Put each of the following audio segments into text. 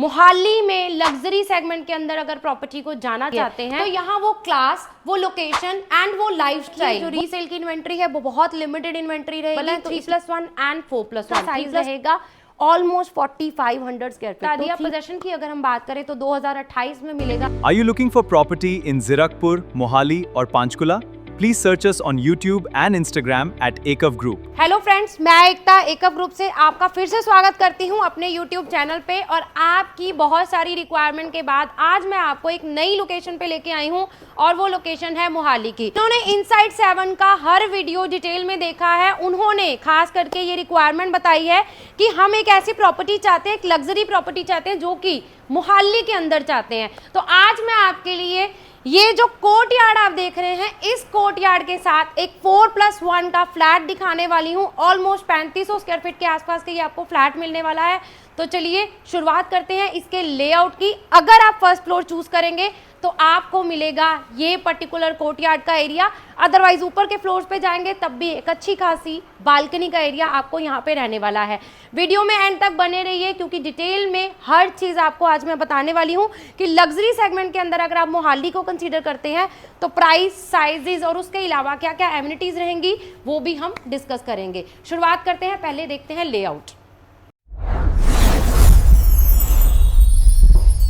मोहाली में luxury segment के अंदर अगर प्रॉपर्टी को जाना चाहते हैं तो यहाँ वो क्लास, वो लोकेशन एंड वो लाइफस्टाइल, जो रीसेल की इन्वेंट्री है वो बहुत लिमिटेड इन्वेंट्री रहेगी। 3+1 एंड 4+1 साइज रहेगा, almost 4500 square feet. Adiya possession की अगर हम बात करें तो 2028 में मिलेगा। Are you looking for property in Zirakpur, Mohali और Panchkula? Please search us on YouTube and Instagram at Ekav Group. Hello friends, मैं एकता एकव ग्रुप से आपका फिर से स्वागत करती हूं अपने YouTube चैनल पे। और आपकी बहुत सारी रिक्वायरमेंट के बाद आज मैं आपको एक नई लोकेशन पे लेके आई हूं और वो लोकेशन है मोहाली की। उन्होंने इनसाइड 7 का हर वीडियो डिटेल में देखा है। उन्होंने खास करके ये रिक्वायरमेंट बताई है कि हम एक ऐसी प्रॉपर्टी चाहते हैं, एक लग्जरी प्रॉपर्टी चाहते हैं जो कि मोहाली के अंदर चाहते हैं। तो आज मैं आपके लिए ये जो कोर्ट यार्ड आप देख रहे हैं, इस कोर्ट यार्ड के साथ एक 4+1 का फ्लैट दिखाने वाली हूँ। ऑलमोस्ट 3500 स्क्वायर फीट के आसपास के ये आपको फ्लैट मिलने वाला है। तो चलिए शुरुआत करते हैं इसके लेआउट की। अगर आप फर्स्ट फ्लोर चूज करेंगे तो आपको मिलेगा ये पर्टिकुलर कोर्टयार्ड का एरिया। अदरवाइज ऊपर के फ्लोर्स पे जाएंगे तब भी एक अच्छी खासी बालकनी का एरिया आपको यहाँ पे रहने वाला है। वीडियो में एंड तक बने रहिए क्योंकि डिटेल में हर चीज़ आपको आज मैं बताने वाली हूँ कि लग्जरी सेगमेंट के अंदर अगर आप मोहाली को कंसीडर करते हैं तो प्राइस, साइजेस और उसके अलावा क्या क्या एमिनिटीज़ रहेंगी वो भी हम डिस्कस करेंगे। शुरुआत करते हैं, पहले देखते हैं लेआउट।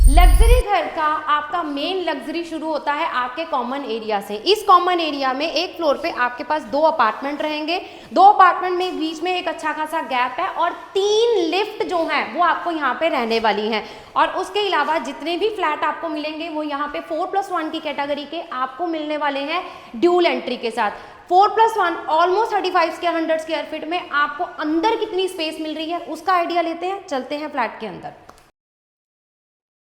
लग्जरी घर का आपका मेन लग्जरी शुरू होता है आपके कॉमन एरिया से। इस कॉमन एरिया में एक फ्लोर पे आपके पास 2 अपार्टमेंट रहेंगे। 2 अपार्टमेंट में बीच में एक अच्छा खासा गैप है और 3 लिफ्ट जो हैं वो आपको यहाँ पे रहने वाली हैं। और उसके अलावा जितने भी फ्लैट आपको मिलेंगे वो यहाँ पे 4+1 की कैटेगरी के आपको मिलने वाले हैं ड्यूल एंट्री के साथ। 4+1 ऑलमोस्ट 3500 स्क्वायर फीट में आपको अंदर कितनी स्पेस मिल रही है उसका आइडिया लेते हैं, चलते हैं फ्लैट के अंदर।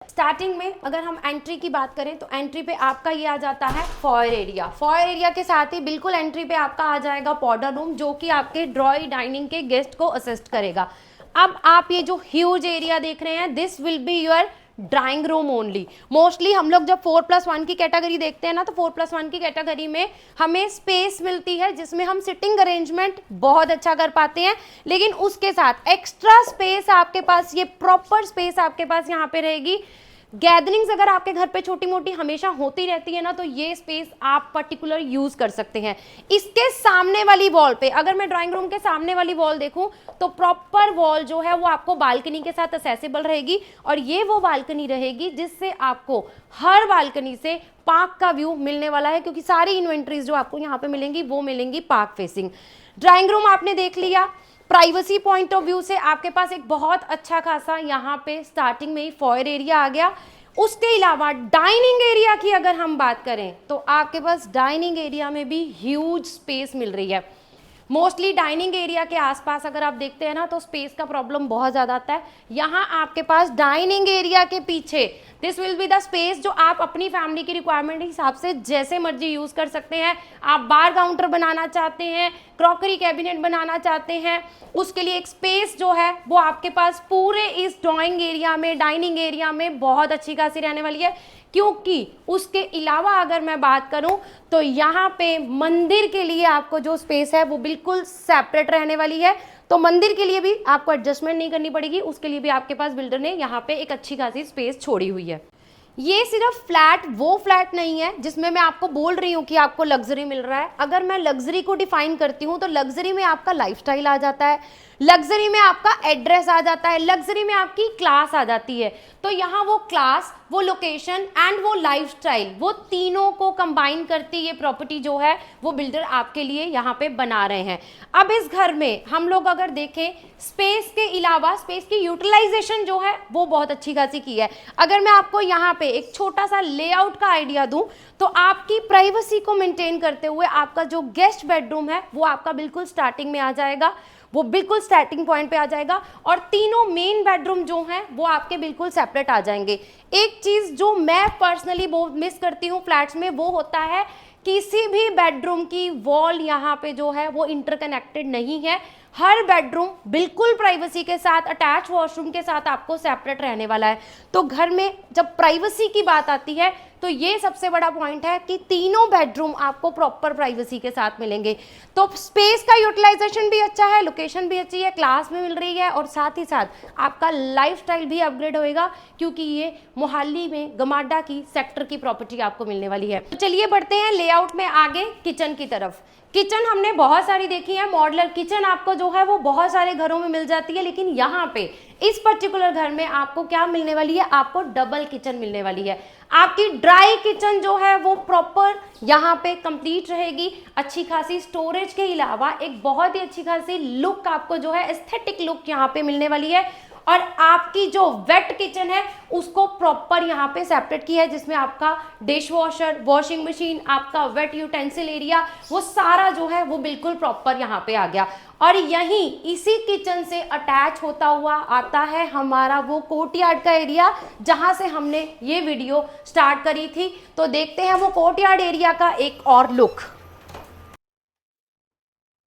स्टार्टिंग में अगर हम एंट्री की बात करें तो एंट्री पे आपका ये आ जाता है फॉयर एरिया। फॉयर एरिया के साथ ही बिल्कुल एंट्री पे आपका आ जाएगा पाउडर रूम जो कि आपके ड्रॉई डाइनिंग के गेस्ट को असिस्ट करेगा। अब आप ये जो ह्यूज एरिया देख रहे हैं, this will be your drawing room only. Mostly हम लोग जब 4+1 की कैटेगरी देखते हैं ना तो 4+1 की कैटेगरी में हमें स्पेस मिलती है जिसमें हम सिटिंग अरेंजमेंट बहुत अच्छा कर पाते हैं, लेकिन उसके साथ एक्स्ट्रा स्पेस आपके पास, ये प्रॉपर स्पेस आपके पास यहाँ पे रहेगी। गैदरिंग्स अगर आपके घर पे छोटी मोटी हमेशा होती रहती है ना तो ये स्पेस आप पर्टिकुलर यूज कर सकते हैं। इसके सामने वाली वॉल पे अगर मैं ड्राइंग रूम के सामने वाली वॉल देखूं तो प्रॉपर वॉल जो है वो आपको बालकनी के साथ असेसिबल रहेगी और ये वो बालकनी रहेगी जिससे आपको हर बालकनी से पार्क का व्यू मिलने वाला है, क्योंकि सारी इन्वेंट्रीज जो आपको यहाँ पे मिलेंगी वो मिलेंगी पार्क फेसिंग। ड्राइंग रूम आपने देख लिया। प्राइवेसी पॉइंट ऑफ व्यू से आपके पास एक बहुत अच्छा खासा यहाँ पे स्टार्टिंग में ही फॉयर एरिया आ गया। उसके अलावा डाइनिंग एरिया की अगर हम बात करें तो आपके पास डाइनिंग एरिया में भी ह्यूज स्पेस मिल रही है। मोस्टली डाइनिंग एरिया के आसपास अगर आप देखते हैं ना तो स्पेस का प्रॉब्लम बहुत ज़्यादा आता है। यहाँ आपके पास डाइनिंग एरिया के पीछे this will be the space जो आप अपनी फैमिली की रिक्वायरमेंट के हिसाब से जैसे मर्जी यूज़ कर सकते हैं। आप बार काउंटर बनाना चाहते हैं, क्रॉकरी कैबिनेट बनाना चाहते हैं, उसके लिए एक स्पेस जो है वो आपके पास पूरे इस ड्राइंग एरिया में, डाइनिंग एरिया में बहुत अच्छी खासी रहने वाली है। क्योंकि उसके अलावा अगर मैं बात करूं तो यहाँ पे मंदिर के लिए आपको जो स्पेस है वो बिल्कुल सेपरेट रहने वाली है। तो मंदिर के लिए भी आपको एडजस्टमेंट नहीं करनी पड़ेगी, उसके लिए भी आपके पास बिल्डर ने यहाँ पे एक अच्छी खासी स्पेस छोड़ी हुई है। ये सिर्फ फ्लैट वो फ्लैट नहीं है जिसमें मैं आपको बोल रही हूँ कि आपको लग्जरी मिल रहा है। अगर मैं लग्जरी को डिफाइन करती हूँ तो लग्जरी में आपका लाइफस्टाइल आ जाता है, लग्जरी में आपका एड्रेस आ जाता है, लग्जरी में आपकी क्लास आ जाती है। तो यहाँ वो क्लास, वो लोकेशन एंड वो लाइफस्टाइल, वो तीनों को कंबाइन करती ये प्रॉपर्टी जो है वो बिल्डर आपके लिए यहाँ पे बना रहे हैं। अब इस घर में हम लोग अगर देखें स्पेस के अलावा स्पेस की यूटिलाइजेशन जो है वो बहुत अच्छी खासी की है। अगर मैं आपको यहाँ पे एक छोटा सा लेआउट का आइडिया दूं तो आपकी प्राइवेसी को मेंटेन करते हुए आपका जो गेस्ट बेडरूम है वो आपका बिल्कुल स्टार्टिंग में आ जाएगा, वो बिल्कुल स्टार्टिंग पॉइंट पे आ जाएगा और तीनों मेन बेडरूम जो हैं वो आपके बिल्कुल सेपरेट आ जाएंगे। एक चीज़ जो मैं पर्सनली बहुत मिस करती हूँ फ्लैट्स में वो होता है किसी भी बेडरूम की वॉल यहाँ पे जो है वो इंटरकनेक्टेड नहीं है। हर बेडरूम बिल्कुल प्राइवेसी के साथ, अटैच वॉशरूम के साथ आपको सेपरेट रहने वाला है। तो घर में जब प्राइवेसी की बात आती है तो ये सबसे बड़ा पॉइंट है कि तीनों बेडरूम आपको प्रॉपर प्राइवेसी के साथ मिलेंगे। तो स्पेस का यूटिलाइजेशन भी अच्छा है, लोकेशन भी अच्छी है, क्लास में मिल रही है, और साथ ही साथ आपका लाइफस्टाइल भी अपग्रेड होएगा, क्योंकि ये मोहाली में गमाडा की सेक्टर की प्रॉपर्टी आपको मिलने वाली है। तो चलिए बढ़ते हैं लेआउट में आगे किचन की तरफ। किचन हमने बहुत सारी देखी है, मॉडुलर किचन आपको जो है वो बहुत सारे घरों में मिल जाती है, लेकिन यहाँ पे इस पर्टिकुलर घर में आपको क्या मिलने वाली है, आपको डबल किचन मिलने वाली है। आपकी ड्राई किचन जो है वो प्रॉपर यहाँ पे कंप्लीट रहेगी, अच्छी खासी स्टोरेज के अलावा एक बहुत ही अच्छी खासी लुक आपको जो है एस्थेटिक लुक यहाँ पे मिलने वाली है। और आपकी जो वेट किचन है उसको प्रॉपर यहाँ पे सेपरेट किया है, जिसमें आपका डिश वॉशर, वॉशिंग मशीन, आपका वेट यूटेंसिल एरिया, वो सारा जो है वो बिल्कुल प्रॉपर यहाँ पे आ गया। और यहीं इसी किचन से अटैच होता हुआ आता है हमारा वो कोर्टयार्ड का एरिया, जहां से हमने ये वीडियो स्टार्ट करी थी। तो देखते हैं वो कोर्टयार्ड एरिया का एक और लुक।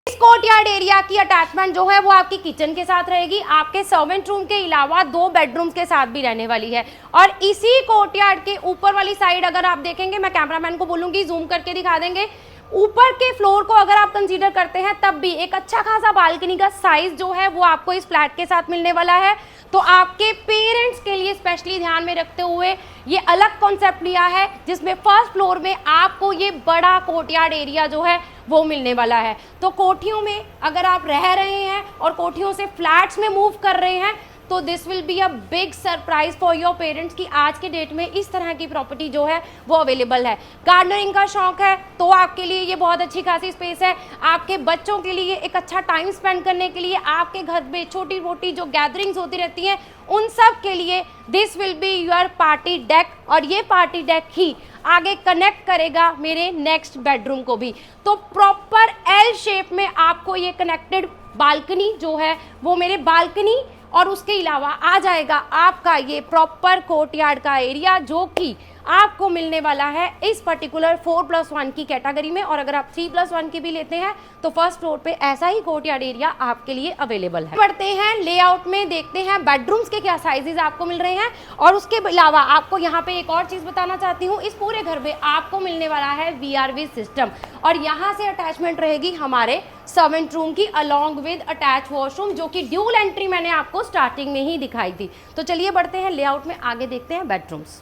कोर्टयार्ड एरिया की अटैचमेंट जो है वो आपकी किचन के साथ रहेगी, आपके सर्वेंट रूम के अलावा 2 बेडरूम्स के साथ भी रहने वाली है। और इसी कोर्टयार्ड के ऊपर वाली साइड अगर आप देखेंगे, मैं कैमरामैन को बोलूंगी जूम करके दिखा देंगे, ऊपर के फ्लोर को अगर आप कंसीडर करते हैं तब भी एक अच्छा खासा बालकनी का साइज जो है वो आपको इस फ्लैट के साथ मिलने वाला है। तो आपके पेरेंट्स के लिए स्पेशली ध्यान में रखते हुए ये अलग कॉन्सेप्ट लिया है, जिसमें फर्स्ट फ्लोर में आपको ये बड़ा कोर्टयार्ड एरिया जो है वो मिलने वाला है। तो कोठियों में अगर आप रह रहे हैं और कोठियों से फ्लैट्स में मूव कर रहे हैं तो this will be a big surprise for your parents कि आज के डेट में इस तरह की प्रॉपर्टी जो है वो अवेलेबल है। गार्डनिंग का शौक है तो आपके लिए ये बहुत अच्छी खासी स्पेस है। आपके बच्चों के लिए एक अच्छा टाइम स्पेंड करने के लिए, आपके घर में छोटी मोटी जो गैदरिंग्स होती रहती हैं उन सब के लिए this will be your party deck. और ये पार्टी डेक ही आगे कनेक्ट करेगा मेरे नेक्स्ट बेडरूम को भी। तो प्रॉपर एल शेप में आपको ये कनेक्टेड बालकनी जो है वो मेरे बालकनी और उसके अलावा आ जाएगा आपका ये प्रॉपर कोर्टयार्ड का एरिया, जो कि आपको मिलने वाला है इस पर्टिकुलर 4+1 की कैटेगरी में। और अगर आप 3+1 की भी लेते हैं तो फर्स्ट फ्लोर पे ऐसा ही कोर्टयार्ड एरिया आपके लिए अवेलेबल है। बढ़ते हैं लेआउट में, देखते हैं बेडरूम्स के क्या साइजेस आपको मिल रहे हैं। और उसके अलावा आपको यहाँ पे एक और चीज बताना चाहती हूँ, इस पूरे घर में आपको मिलने वाला है VRV सिस्टम, और यहाँ से अटैचमेंट रहेगी हमारे सर्वेंट रूम की अलॉन्ग विद अटैच वॉशरूम, जो कि ड्यूल एंट्री मैंने आपको स्टार्टिंग में ही दिखाई थी। तो चलिए बढ़ते हैं लेआउट में, आगे देखते हैं बेडरूम्स।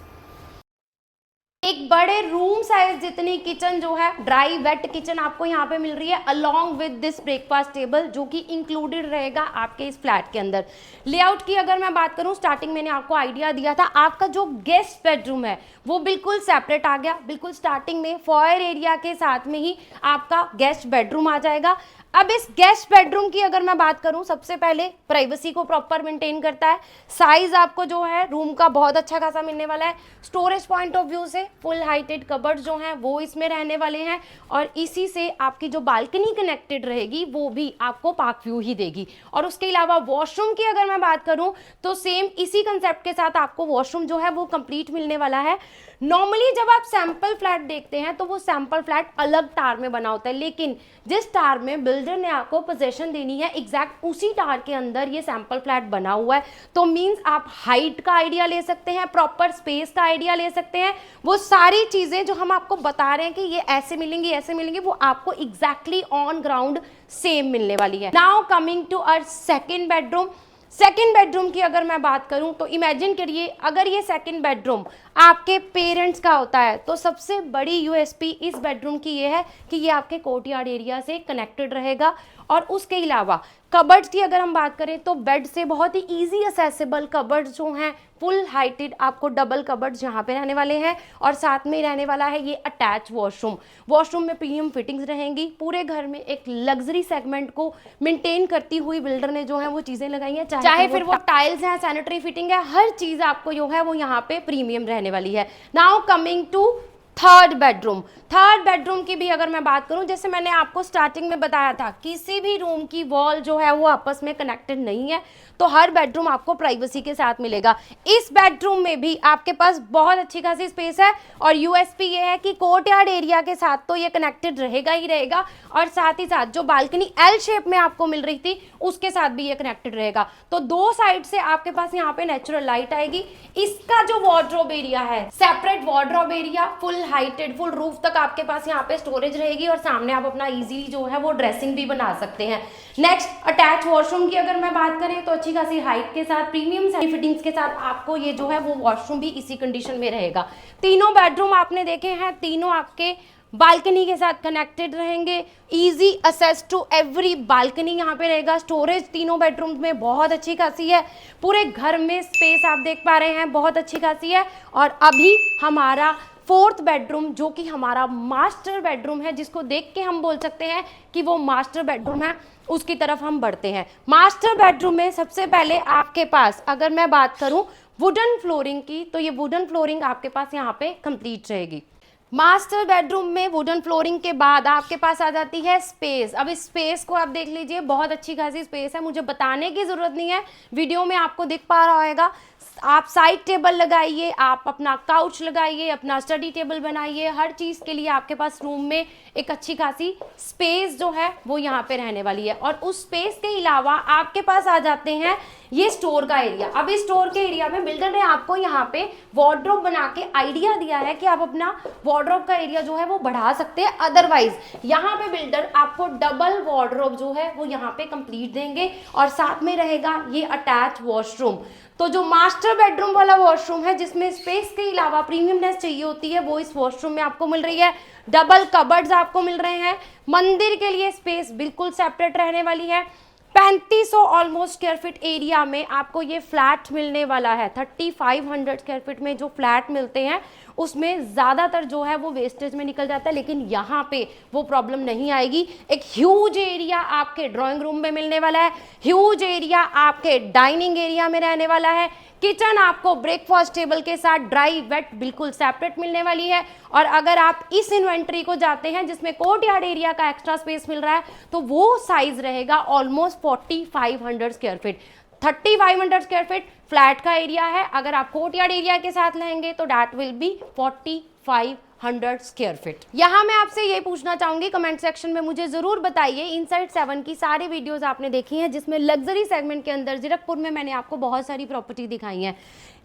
एक बड़े रूम साइज जितनी किचन जो है, ड्राई वेट किचन आपको यहाँ पे मिल रही है along with this breakfast table, जो कि इंक्लूडेड रहेगा आपके इस फ्लैट के अंदर। लेआउट की अगर मैं बात करूँ, स्टार्टिंग मैंने आपको आइडिया दिया था, आपका जो गेस्ट बेडरूम है वो बिल्कुल सेपरेट आ गया। बिल्कुल स्टार्टिंग में फॉयर एरिया के साथ में ही आपका गेस्ट बेडरूम आ जाएगा। अब इस गेस्ट बेडरूम की अगर मैं बात करूं, सबसे पहले प्राइवेसी को प्रॉपर मेंटेन करता है। साइज आपको जो है रूम का बहुत अच्छा खासा मिलने वाला है। स्टोरेज पॉइंट ऑफ व्यू से फुल हाइटेड कबर्ड जो हैं वो इसमें रहने वाले हैं, और इसी से आपकी जो बालकनी कनेक्टेड रहेगी वो भी आपको पार्क व्यू ही देगी। और उसके अलावा वॉशरूम की अगर मैं बात करूं तो सेम इसी कंसेप्ट के साथ आपको वॉशरूम जो है वो कंप्लीट मिलने वाला है। नॉर्मली जब आप सैंपल फ्लैट देखते हैं तो वो सैंपल फ्लैट अलग टार में बना होता है, लेकिन जिस टार में बिल्डर ने आपको पोजीशन देनी है एग्जैक्ट उसी टार के अंदर ये सैंपल फ्लैट बना हुआ है। तो मींस आप हाइट का आइडिया ले सकते हैं, प्रॉपर स्पेस का आइडिया ले सकते हैं। वो सारी चीजें जो हम आपको बता रहे हैं कि ये ऐसे मिलेंगी ऐसे मिलेंगी, वो आपको एग्जैक्टली ऑन ग्राउंड सेम मिलने वाली है। Now coming to our second bedroom. Second bedroom की अगर मैं बात करूं तो इमेजिन करिए, अगर ये सेकेंड बेडरूम आपके पेरेंट्स का होता है तो सबसे बड़ी यूएसपी इस बेडरूम की ये है कि ये आपके कोर्टयार्ड एरिया से कनेक्टेड रहेगा। और उसके अलावा कबर्ड्स की अगर हम बात करें तो बेड से बहुत ही इजी असेसेबल कबर्ड्स जो हैं, फुल हाइटेड आपको डबल कबर्ड्स यहाँ पे रहने वाले हैं। और साथ में रहने वाला है ये अटैच वॉशरूम। वॉशरूम में प्रीमियम फिटिंग्स रहेंगी। पूरे घर में एक लग्जरी सेगमेंट को मेंटेन करती हुई बिल्डर ने जो है वो चीजें लगाई हैं, चाहे फिर वो टाइल्स हैं, सैनिटरी फिटिंग है, हर चीज आपको जो है वो यहाँ पे प्रीमियम रहने वाली है। Now coming to third bedroom. Third bedroom की भी अगर मैं बात करूं, जैसे मैंने आपको स्टार्टिंग में बताया था, किसी भी रूम की वॉल जो है वो आपस में कनेक्टेड नहीं है। तो हर बेडरूम आपको प्राइवेसी के साथ मिलेगा। इस बेडरूम में भी आपके पास बहुत अच्छी खासी स्पेस है और यूएसपी ये है कि कोर्टयार्ड एरिया के साथ तो ये कनेक्टेड रहेगा ही रहेगा और साथ ही साथ जो बालकनी एल शेप में आपको मिल रही थी उसके साथ भी ये कनेक्टेड रहेगा। तो दो साइड से आपके पास यहाँ पे नेचुरल लाइट आएगी। इसका जो वार्डरोब एरिया है, separate wardrobe area, full heighted, full roof तक आपके पास यहाँ पे स्टोरेज रहेगी और सामने आप अपना इजीली जो है वो ड्रेसिंग भी बना सकते हैं। नेक्स्ट अटैच वॉशरूम की अगर मैं बात करें तो अच्छी खासी हाइट के साथ, प्रीमियम फिटिंग्स के साथ आपको ये जो है वो वॉशरूम भी इसी कंडीशन में रहेगा। तीनों बेडरूम आपने देखे हैं, तीनों आपके बालकनी के साथ कनेक्टेड रहेंगे। Easy access to every balcony यहाँ पे रहेगा। स्टोरेज तीनों बेडरूम में बहुत अच्छी खासी है। पूरे घर में स्पेस आप देख पा रहे हैं बहुत अच्छी खासी है। और अभी हमारा फोर्थ बेडरूम जो कि हमारा मास्टर बेडरूम है, जिसको देख के हम बोल सकते हैं कि वो मास्टर बेडरूम है, उसकी तरफ हम बढ़ते हैं। मास्टर बेडरूम में सबसे पहले आपके पास अगर मैं बात करूं वुडन फ्लोरिंग की, तो ये वुडन फ्लोरिंग आपके पास यहाँ पे कंप्लीट रहेगी। मास्टर बेडरूम में वुडन फ्लोरिंग के बाद आपके पास आ जाती है स्पेस। अब इस स्पेस को आप देख लीजिए, बहुत अच्छी खासी स्पेस है, मुझे बताने की ज़रूरत नहीं है, वीडियो में आपको दिख पा रहा होगा। आप साइड टेबल लगाइए, आप अपना काउच लगाइए, अपना स्टडी टेबल बनाइए, हर चीज़ के लिए आपके पास रूम में एक अच्छी खासी स्पेस जो है वो यहाँ पे रहने वाली है। और उस स्पेस के अलावा आपके पास आ जाते हैं ये स्टोर का एरिया। अब इस स्टोर के एरिया में बिल्डर ने आपको यहाँ पे वार्डरोब बना के आइडिया दिया है कि आप अपना वार्डरोब का एरिया जो है वो बढ़ा सकते हैं। अदरवाइज यहाँ पे बिल्डर आपको डबल वार्डरोब जो है वो यहाँ पे कंप्लीट देंगे और साथ में रहेगा ये अटैच वॉशरूम। तो जो मास्टर बेडरूम वाला वॉशरूम है जिसमें स्पेस के अलावा प्रीमियमनेस चाहिए होती है वो इस वॉशरूम में आपको मिल रही है। डबल कबर्ड्स आपको मिल रहे हैं। मंदिर के लिए स्पेस बिल्कुल सेपरेट रहने वाली है। 3500 ऑलमोस्ट स्क्वायर फीट एरिया में आपको ये फ्लैट मिलने वाला है। 3500 स्क्वायर फीट में जो फ्लैट मिलते हैं उसमें ज़्यादातर जो है वो वेस्टेज में निकल जाता है, लेकिन यहाँ पे वो प्रॉब्लम नहीं आएगी। एक ह्यूज एरिया आपके ड्राइंग रूम में मिलने वाला है, ह्यूज एरिया आपके डाइनिंग एरिया में रहने वाला है। किचन आपको ब्रेकफास्ट टेबल के साथ ड्राई वेट बिल्कुल सेपरेट मिलने वाली है। और अगर आप इस इन्वेंट्री को जाते हैं जिसमें कोर्टयार्ड एरिया का एक्स्ट्रा स्पेस मिल रहा है तो वो साइज रहेगा almost 4500 square feet. 3500 square feet flat का एरिया है। अगर आप कोर्टयार्ड एरिया के साथ लेंगे तो that will be 4500 square feet. यहाँ मैं आपसे ये पूछना चाहूंगी, कमेंट सेक्शन में मुझे जरूर बताइए, इनसाइड 7 की सारी वीडियोस आपने देखी हैं जिसमें लग्जरी सेगमेंट के अंदर जीरकपुर में मैंने आपको बहुत सारी प्रॉपर्टी दिखाई है,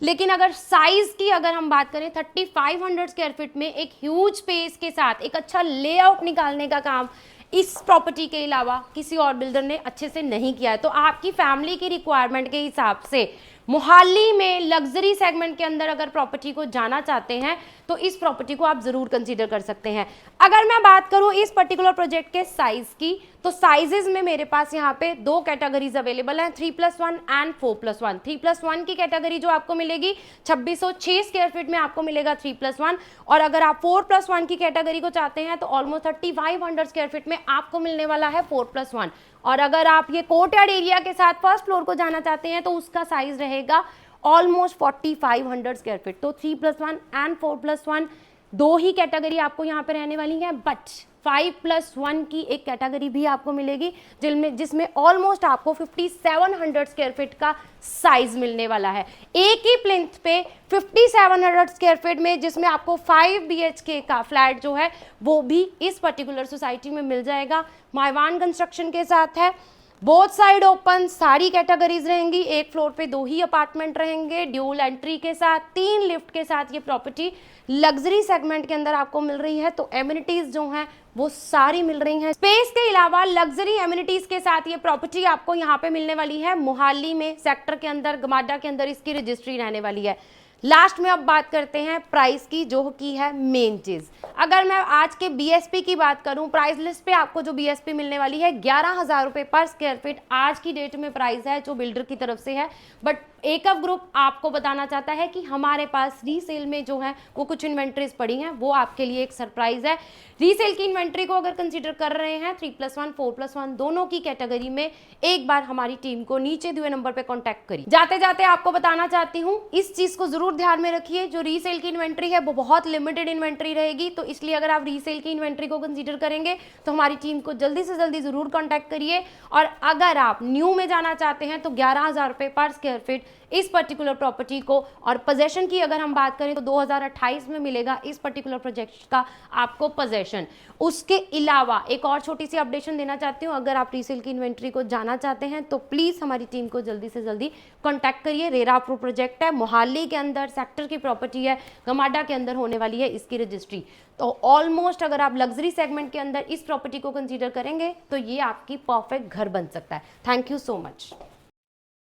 लेकिन अगर साइज की अगर हम बात करें 3500 स्क्वायर फीट में एक ह्यूज स्पेस के साथ एक अच्छा लेआउट निकालने का काम इस प्रॉपर्टी के अलावा किसी और बिल्डर ने अच्छे से नहीं किया है। तो आपकी फैमिली की रिक्वायरमेंट के हिसाब से मोहाली में लग्जरी सेगमेंट के अंदर अगर प्रॉपर्टी को जाना चाहते हैं तो इस प्रॉपर्टी को आप जरूर कंसीडर कर सकते हैं। अगर मैं बात करूं इस पर्टिकुलर प्रोजेक्ट के साइज की, तो साइजेस में मेरे पास यहाँ पे दो कैटेगरीज अवेलेबल हैं, 3+1 एंड 4+1। 3+1 की कैटेगरी जो आपको मिलेगी 2606 स्क्वायर फीट में आपको मिलेगा 3+1, और अगर आप 4+1 की कैटेगरी को चाहते हैं तो ऑलमोस्ट 3500 स्क्वायर फीट में आपको मिलने वाला है 4+1। और अगर आप ये कोर्टयार्ड एरिया के साथ फर्स्ट फ्लोर को जाना चाहते हैं तो उसका साइज रहेगा ऑलमोस्ट 4500 स्क्वायर फीट। तो 3+1 एंड 4+1 दो ही कैटेगरी आपको यहाँ पे रहने वाली है, बट 5+1 की एक कैटेगरी भी आपको मिलेगी जिसमें ऑलमोस्ट आपको 5700 स्क्वायर फीट का साइज मिलने वाला है। एक ही प्लिंथ पे 5700 स्क्वायर फीट में जिसमें आपको 5 BHK का फ्लैट जो है वो भी इस पर्टिकुलर सोसाइटी में मिल जाएगा। माइवान कंस्ट्रक्शन के साथ है, बोथ साइड ओपन, सारी कैटेगरीज रहेंगी। एक फ्लोर पे दो ही अपार्टमेंट रहेंगे, ड्यूल एंट्री के साथ, 3 लिफ्ट के साथ ये प्रॉपर्टी लग्जरी सेगमेंट के अंदर आपको मिल रही है। तो एमिनिटीज जो हैं वो सारी मिल रही हैं। स्पेस के अलावा लग्जरी एमिनिटीज के साथ ये प्रॉपर्टी आपको यहाँ पे मिलने वाली है मोहाली में, सेक्टर के अंदर, गमाडा के अंदर इसकी रजिस्ट्री रहने वाली है। लास्ट में अब बात करते हैं प्राइस की, जो की है मेन चीज। अगर मैं आज के BSP की बात करूं, प्राइस लिस्ट पे आपको जो BSP मिलने वाली है 11,000 रुपए पर स्क्वायर फीट आज की डेट में प्राइस है जो बिल्डर की तरफ से है। बट एकअप ग्रुप आपको बताना चाहता है कि हमारे पास रीसेल में जो है वो कुछ इन्वेंट्रीज पड़ी हैं, वो आपके लिए एक सरप्राइज है। रीसेल की इन्वेंट्री को अगर कंसीडर कर रहे हैं 3+1 4+1 दोनों की कैटेगरी में, एक बार हमारी टीम को नीचे दिए नंबर पे कांटेक्ट करिए। जाते जाते आपको बताना चाहती हूँ, इस चीज को जरूर ज़रूर ध्यान में रखिए, जो रीसेल की इन्वेंट्री है वो बहुत लिमिटेड इन्वेंट्री रहेगी, तो इसलिए अगर आप रीसेल की इन्वेंट्री को कंसीडर करेंगे तो हमारी टीम को जल्दी से जल्दी ज़रूर कॉन्टैक्ट करिए। और अगर आप न्यू में जाना चाहते हैं तो 11,000 रुपये पर स्क्वायर फीट इस पर्टिकुलर प्रॉपर्टी को, और पोजेशन की अगर हम बात करें तो 2028 में मिलेगा इस पर्टिकुलर प्रोजेक्ट का आपको पोजेशन। उसके अलावा एक और छोटी सी अपडेशन देना चाहती हूँ, अगर आप रीसेल की इन्वेंट्री को जाना चाहते हैं तो प्लीज़ हमारी टीम को जल्दी से जल्दी कॉन्टैक्ट करिए। रेरा प्रो प्रोजेक्ट है, मोहाली के अंदर सेक्टर की प्रॉपर्टी है, गमाडा के अंदर होने वाली है इसकी रजिस्ट्री। तो ऑलमोस्ट अगर आप लग्जरी सेगमेंट के अंदर इस प्रॉपर्टी को कंसीडर करेंगे तो ये आपकी परफेक्ट घर बन सकता है। Thank you so much.